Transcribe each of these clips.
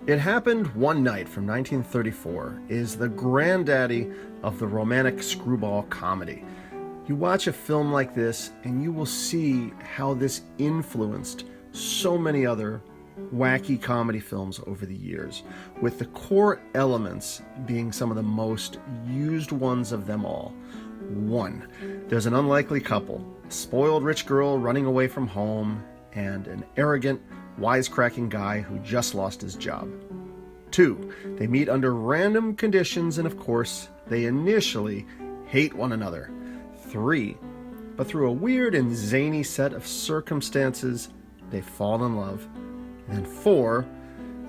It Happened One Night from 1934 is the granddaddy of the romantic screwball comedy. You watch a film like this and you will see how this influenced so many other wacky comedy films over the years, with the core elements being some of the most used ones of them all. 1. There's an unlikely couple, a spoiled rich girl running away from home, and an arrogant, wisecracking guy who just lost his job. 2. They meet under random conditions and, of course, they initially hate one another. 3. But through a weird and zany set of circumstances, they fall in love. And 4.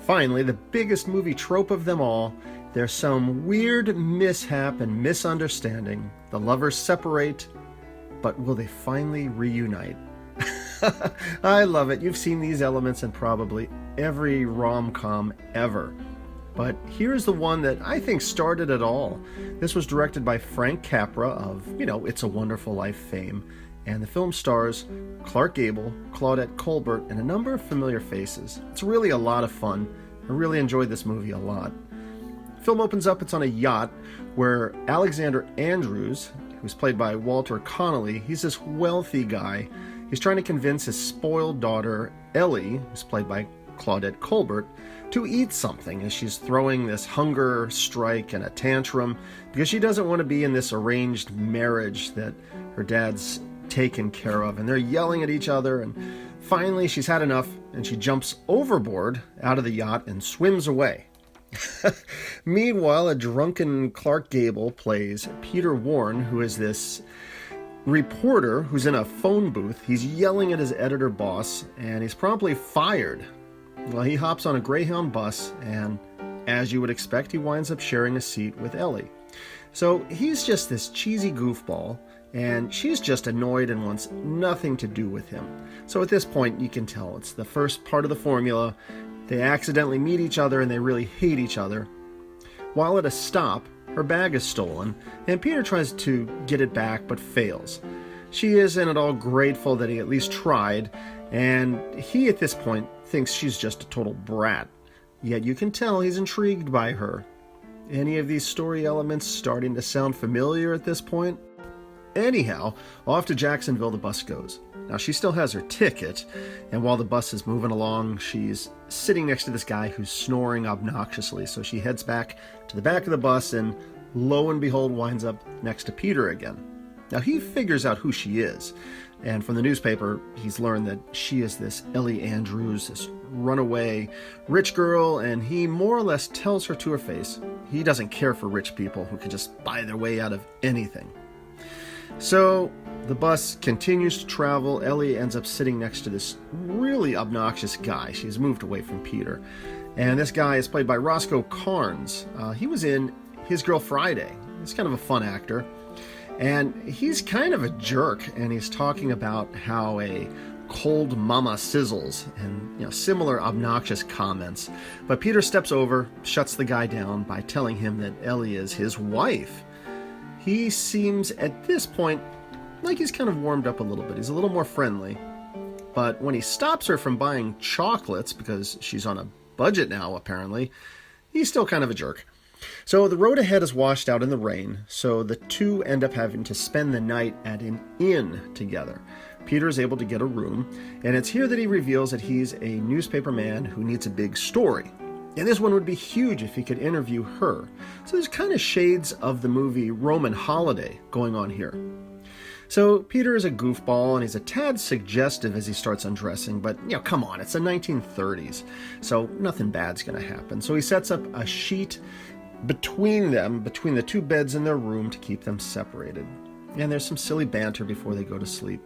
Finally, the biggest movie trope of them all, there's some weird mishap and misunderstanding. The lovers separate, but will they finally reunite? I love it. You've seen these elements in probably every rom-com ever. But here's the one that I think started it all. This was directed by Frank Capra of, It's a Wonderful Life fame. And the film stars Clark Gable, Claudette Colbert, and a number of familiar faces. It's really a lot of fun. I really enjoyed this movie a lot. The film opens up, it's on a yacht where Alexander Andrews, who's played by Walter Connolly, he's this wealthy guy. He's trying to convince his spoiled daughter, Ellie, who's played by Claudette Colbert, to eat something as she's throwing this hunger strike and a tantrum because she doesn't want to be in this arranged marriage that her dad's taken care of. And they're yelling at each other, and finally she's had enough and she jumps overboard out of the yacht and swims away. Meanwhile, a drunken Clark Gable plays Peter Warren, who is this reporter who's in a phone booth. He's yelling at his editor boss, and he's promptly fired. Well, he hops on a Greyhound bus, and as you would expect, he winds up sharing a seat with Ellie. So he's just this cheesy goofball, and she's just annoyed and wants nothing to do with him. So at this point, you can tell it's the first part of the formula. They accidentally meet each other, and they really hate each other. While at a stop, her bag is stolen, and Peter tries to get it back but fails. She isn't at all grateful that he at least tried, and he at this point thinks she's just a total brat. Yet you can tell he's intrigued by her. Any of these story elements starting to sound familiar at this point? Anyhow, off to Jacksonville the bus goes. Now, she still has her ticket, and while the bus is moving along, she's sitting next to this guy who's snoring obnoxiously. So she heads back to the back of the bus and, lo and behold, winds up next to Peter again. Now, he figures out who she is, and from the newspaper, he's learned that she is this Ellie Andrews, this runaway rich girl, and he more or less tells her to her face he doesn't care for rich people who can just buy their way out of anything. So the bus continues to travel. Ellie ends up sitting next to this really obnoxious guy. She's moved away from Peter. And this guy is played by Roscoe Carnes. He was in His Girl Friday. He's kind of a fun actor. And he's kind of a jerk, and he's talking about how a cold mama sizzles and similar obnoxious comments. But Peter steps over, shuts the guy down by telling him that Ellie is his wife. He seems at this point like he's kind of warmed up a little bit. He's a little more friendly. But when he stops her from buying chocolates, because she's on a budget now apparently, he's still kind of a jerk. So the road ahead is washed out in the rain, so the two end up having to spend the night at an inn together. Peter is able to get a room, and it's here that he reveals that he's a newspaper man who needs a big story. And this one would be huge if he could interview her. So there's kind of shades of the movie Roman Holiday going on here. So Peter is a goofball, and he's a tad suggestive as he starts undressing, but come on, it's the 1930s, so nothing bad's going to happen. So he sets up a sheet between the two beds in their room to keep them separated. And there's some silly banter before they go to sleep.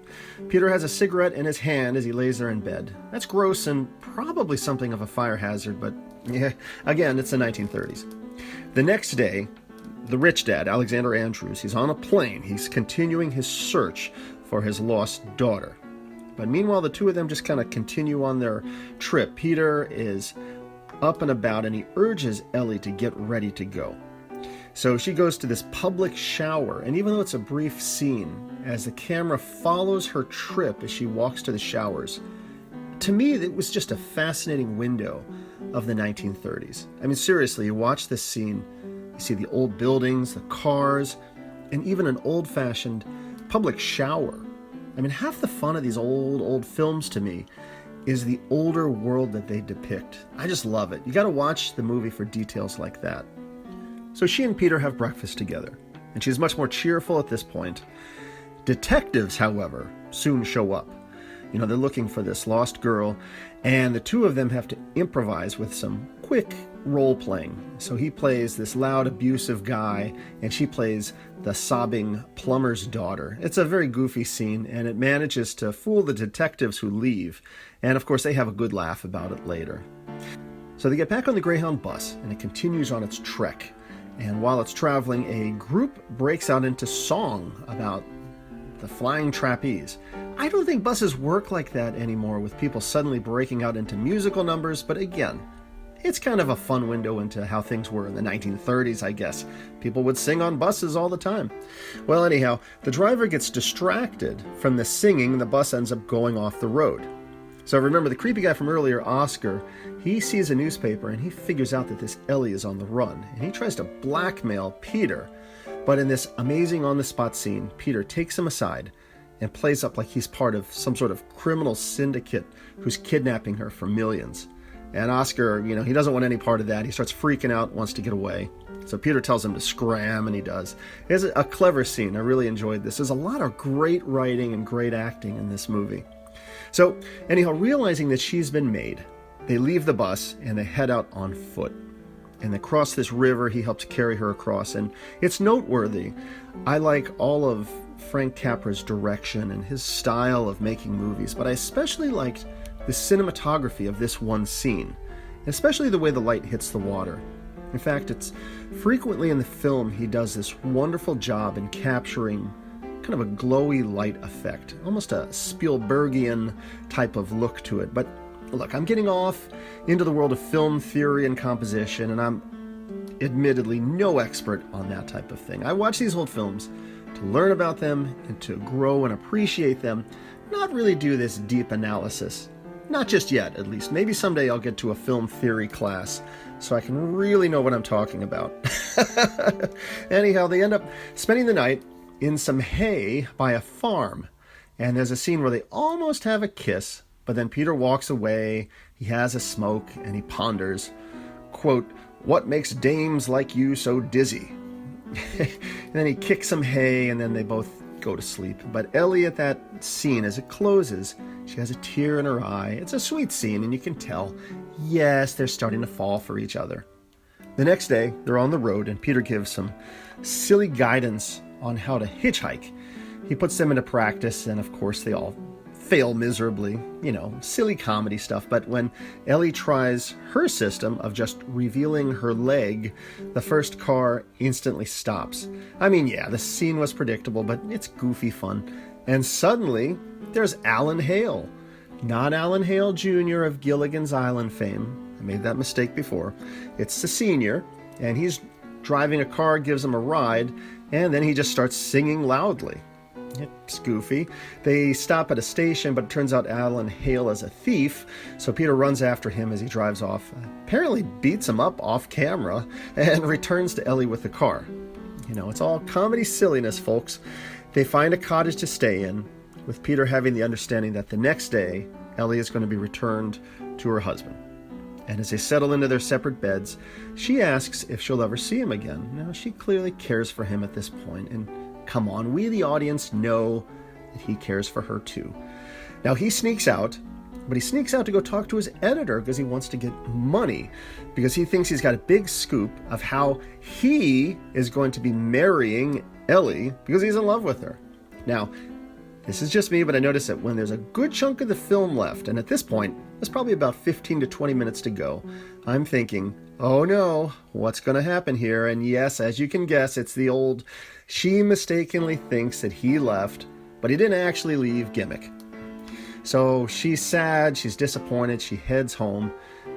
Peter has a cigarette in his hand as he lays there in bed. That's gross and probably something of a fire hazard, but again, it's the 1930s. The next day, the rich dad, Alexander Andrews, he's on a plane. He's continuing his search for his lost daughter. But meanwhile, the two of them just kind of continue on their trip. Peter is up and about, and he urges Ellie to get ready to go. So she goes to this public shower, and even though it's a brief scene, as the camera follows her trip as she walks to the showers, to me, it was just a fascinating window of the 1930s. I mean, seriously, you watch this scene, you see the old buildings, the cars, and even an old-fashioned public shower. I mean, half the fun of these old films to me is the older world that they depict. I just love it. You got to watch the movie for details like that. So she and Peter have breakfast together, and she's much more cheerful at this point. Detectives, however, soon show up. You know, they're looking for this lost girl, and the two of them have to improvise with some quick role-playing. So he plays this loud, abusive guy, and she plays the sobbing plumber's daughter. It's a very goofy scene, and it manages to fool the detectives who leave. And of course, they have a good laugh about it later. So they get back on the Greyhound bus, and it continues on its trek. And while it's traveling, a group breaks out into song about the flying trapeze. I don't think buses work like that anymore, with people suddenly breaking out into musical numbers, but again, it's kind of a fun window into how things were in the 1930s, I guess. People would sing on buses all the time. Well, anyhow, the driver gets distracted from the singing, the bus ends up going off the road. So remember, the creepy guy from earlier, Oscar, he sees a newspaper and he figures out that this Ellie is on the run, and he tries to blackmail Peter. But in this amazing on-the-spot scene, Peter takes him aside and plays up like he's part of some sort of criminal syndicate who's kidnapping her for millions. And Oscar, you know, he doesn't want any part of that. He starts freaking out, wants to get away. So Peter tells him to scram, and he does. It's a clever scene. I really enjoyed this. There's a lot of great writing and great acting in this movie. So anyhow, realizing that she's been made, they leave the bus and they head out on foot. And they cross this river. He helps carry her across, and it's noteworthy. I like all of Frank Capra's direction and his style of making movies, but I especially liked the cinematography of this one scene, especially the way the light hits the water. In fact, it's frequently in the film he does this wonderful job in capturing kind of a glowy light effect, almost a Spielbergian type of look to it. But look, I'm getting off into the world of film theory and composition, and I'm admittedly no expert on that type of thing. I watch these old films to learn about them and to grow and appreciate them, not really do this deep analysis. Not just yet, at least. Maybe someday I'll get to a film theory class so I can really know what I'm talking about. Anyhow, they end up spending the night in some hay by a farm, and there's a scene where they almost have a kiss, but then Peter walks away, he has a smoke, and he ponders, quote, "What makes dames like you so dizzy?" And then he kicks some hay, and then they both go to sleep. But Ellie, at that scene, as it closes, she has a tear in her eye. It's a sweet scene, and you can tell, yes, they're starting to fall for each other. The next day, they're on the road, and Peter gives some silly guidance on how to hitchhike. He puts them into practice, and of course they all fail miserably, you know, silly comedy stuff. But when Ellie tries her system of just revealing her leg, the first car instantly stops. I mean, yeah, the scene was predictable, but it's goofy fun. And suddenly, there's Alan Hale. Not Alan Hale Jr. of Gilligan's Island fame. I made that mistake before. It's the senior, and he's driving a car, gives him a ride, and then he just starts singing loudly. It's goofy. They stop at a station, but it turns out Alan Hale is a thief, so Peter runs after him as he drives off, apparently beats him up off camera, and returns to Ellie with the car. You know, it's all comedy silliness, folks. They find a cottage to stay in, with Peter having the understanding that the next day, Ellie is going to be returned to her husband. And as they settle into their separate beds, she asks if she'll ever see him again. Now, she clearly cares for him at this point, and come on, we the audience know that he cares for her too. Now he sneaks out, but he sneaks out to go talk to his editor because he wants to get money, because he thinks he's got a big scoop of how he is going to be marrying Ellie because he's in love with her. Now, this is just me, but I notice that when there's a good chunk of the film left, and at this point, there's probably about 15 to 20 minutes to go, I'm thinking, oh no, what's going to happen here? And yes, as you can guess, it's the old, she mistakenly thinks that he left, but he didn't actually leave gimmick. So she's sad, she's disappointed, she heads home.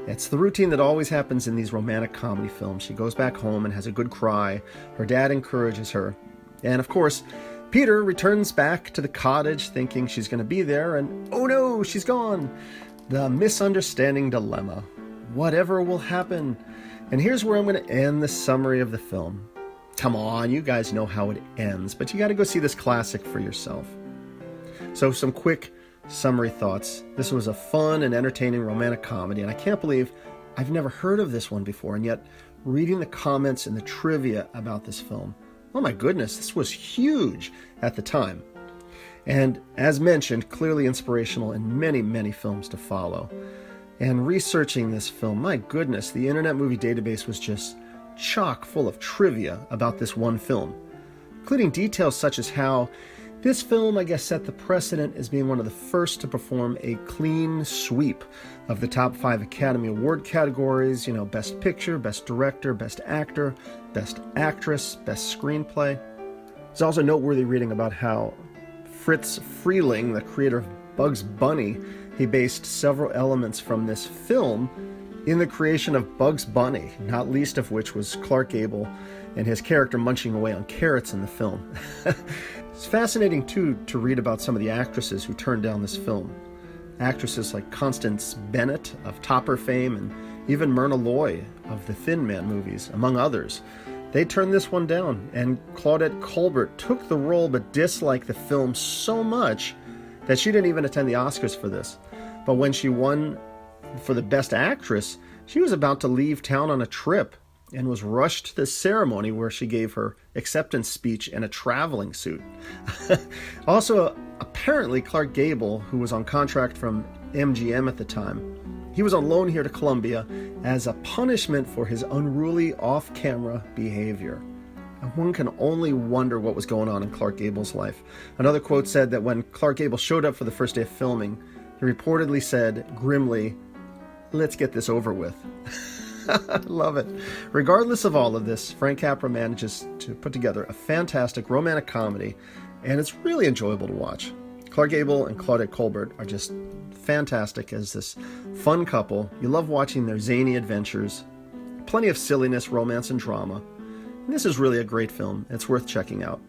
It's the routine that always happens in these romantic comedy films. She goes back home and has a good cry. Her dad encourages her. And of course, Peter returns back to the cottage thinking she's going to be there, and oh no, she's gone. The misunderstanding dilemma. whatever will happen. And here's where I'm going to end the summary of the film. Come on, you guys know how it ends, but you got to go see this classic for yourself. So some quick summary thoughts. This was a fun and entertaining romantic comedy, and I can't believe I've never heard of this one before, and yet reading the comments and the trivia about this film, oh my goodness, this was huge at the time. And as mentioned, clearly inspirational in many, many films to follow. And researching this film, my goodness, the Internet Movie Database was just chock full of trivia about this one film, including details such as how this film, I guess, set the precedent as being one of the first to perform a clean sweep of the top 5 Academy Award categories, Best Picture, Best Director, Best Actor, Best Actress, Best Screenplay. It's also noteworthy reading about how Fritz Freleng, the creator of Bugs Bunny, he based several elements from this film in the creation of Bugs Bunny, not least of which was Clark Gable and his character munching away on carrots in the film. It's fascinating, too, to read about some of the actresses who turned down this film. Actresses like Constance Bennett of Topper fame and even Myrna Loy of the Thin Man movies, among others. They turned this one down, and Claudette Colbert took the role but disliked the film so much that she didn't even attend the Oscars for this. But when she won for the Best Actress, she was about to leave town on a trip and was rushed to the ceremony where she gave her acceptance speech in a traveling suit. Also, apparently Clark Gable, who was on contract from MGM at the time, he was on loan here to Columbia as a punishment for his unruly off-camera behavior. And one can only wonder what was going on in Clark Gable's life. Another quote said that when Clark Gable showed up for the first day of filming, he reportedly said grimly, "Let's get this over with." I love it. Regardless of all of this, Frank Capra manages to put together a fantastic romantic comedy, and it's really enjoyable to watch. Clark Gable and Claudette Colbert are just fantastic as this fun couple. You love watching their zany adventures, plenty of silliness, romance, and drama. And this is really a great film. It's worth checking out.